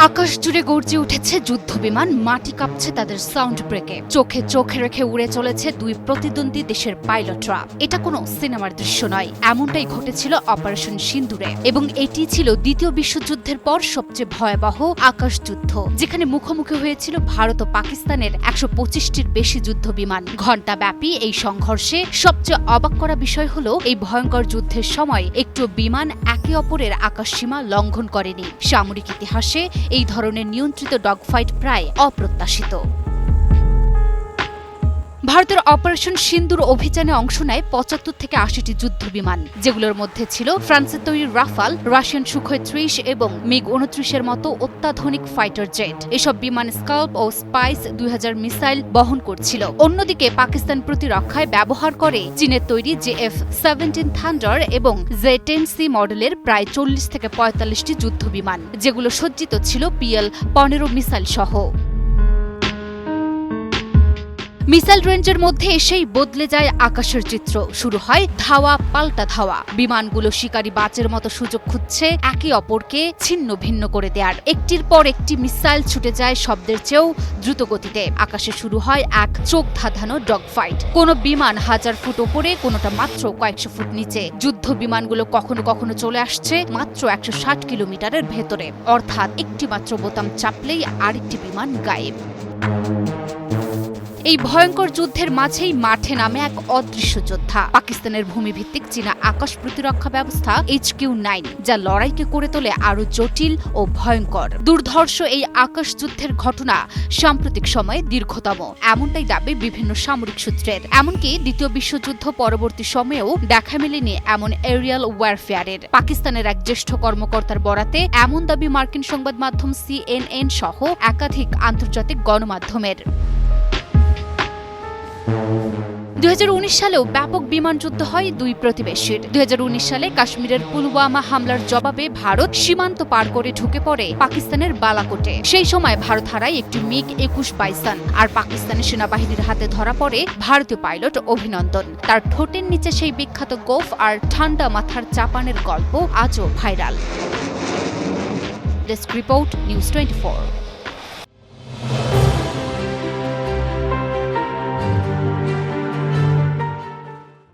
আকাশ জুড়ে গর্জে উঠেছে যুদ্ধবিমান, মাটি কাঁপছে তাদের সাউন্ড ব্রেকে। চোখে চোখে রেখে উড়ে চলেছে দুই প্রতিদ্বন্দ্বী দেশের পাইলটরা। এটা কোনো সিনেমার দৃশ্য নয়, এমনটাই ঘটেছিল অপারেশন সিন্দুরে। এবং এটি ছিল দ্বিতীয় বিশ্বযুদ্ধের পর সবচেয়ে ভয়াবহ আকাশ যুদ্ধ, যেখানে মুখোমুখি হয়েছিল ভারত ও পাকিস্তানের ১২৫টির বেশি যুদ্ধবিমান। ঘণ্টাব্যাপী এই সংঘর্ষে সবচেয়ে অবাক করা বিষয় হলো, এই ভয়ঙ্কর যুদ্ধের সময় একটু বিমান একে অপরের আকাশসীমা লঙ্ঘন করেনি। সামরিক ইতিহাসে এই ধরনের নিয়ন্ত্রিত ডগফাইট প্রায় অপ্রত্যাশিত। ভারতের অপারেশন সিন্দুর অভিযানে অংশ নেয় ৭৫ থেকে ৮০টি যুদ্ধবিমান, যেগুলোর মধ্যে ছিল ফ্রান্সের তৈরি রাফাল, রাশিয়ান সুখোই ৩০ এবং মিগ-২৯-এর মতো অত্যাধুনিক ফাইটার জেট। এসব বিমান স্কাল্প ও স্পাইস ২০০০ মিসাইল বহন করছিল। অন্যদিকে পাকিস্তান প্রতিরক্ষায় ব্যবহার করে চীনের তৈরি JF-17 থান্ডার এবং Z-10C মডেলের প্রায় ৪০ থেকে ৪৫টি যুদ্ধবিমান, যেগুলো সজ্জিত ছিল PL-১৫ মিসাইল সহ। মিসাইল রেঞ্জের মধ্যে এসেই বদলে যায় আকাশের চিত্র। শুরু হয় ধাওয়া পাল্টা ধাওয়া। বিমানগুলো শিকারী বাজের মতো সুযোগ খুঁজছে একে অপরকে ছিন্ন ভিন্ন করে দেয়ার। একটির পর একটি মিসাইল ছুটে যায় শব্দের চেয়েও দ্রুত গতিতে। আকাশে শুরু হয় এক চোখ ধাঁধানো ডগ ফাইট। কোনো বিমান ১০০০ ফুট ওপরে, কোনোটা মাত্র কয়েকশো ফুট নিচে। যুদ্ধ বিমানগুলো কখনো কখনো চলে আসছে মাত্র ১৬০ কিলোমিটারের ভেতরে, অর্থাৎ একটি মাত্র বোতাম চাপলেই আরেকটি বিমান গায়েব। এই ভয়ঙ্কর যুদ্ধের মাঝেই মাঠে নামে এক অদৃশ্য যোদ্ধা, পাকিস্তানের ভূমিভিত্তিক চীনা আকাশ প্রতিরক্ষা ব্যবস্থা HQ-9, যা লড়াইকে করে তোলে আরও জটিল ও ভয়ঙ্কর। দুর্ধর্ষ এই আকাশ যুদ্ধের ঘটনা সাম্প্রতিক সময়ে দীর্ঘতম, এমনটাই দাবি বিভিন্ন সামরিক সূত্রের। এমনকি দ্বিতীয় বিশ্বযুদ্ধ পরবর্তী সময়েও দেখা মেলেনি এমন এরিয়াল ওয়ারফেয়ারের। পাকিস্তানের এক জ্যেষ্ঠ কর্মকর্তার বরাতে এমন দাবি মার্কিন সংবাদ মাধ্যম CNN সহ একাধিক আন্তর্জাতিক গণমাধ্যমের। ২০১৯ সালেও ব্যাপক বিমান যুদ্ধ হয় দুই প্রতিবেশীর। ২০১৯ সালে কাশ্মীরের পুলওয়ামা হামলার জবাবে ভারত সীমান্ত পার করে ঢুকে পড়ে পাকিস্তানের বালাকোটে। সেই সময় ভারত হারায় একটি MiG-২১ বাইসন, আর পাকিস্তানি সেনাবাহিনীর হাতে ধরা পড়ে ভারতীয় পাইলট অভিনন্দন। তার ঠোঁটের নিচে সেই বিখ্যাত গোফ আর ঠান্ডা মাথার চাপানের গল্প আজও ভাইরাল। Desk report, news 24।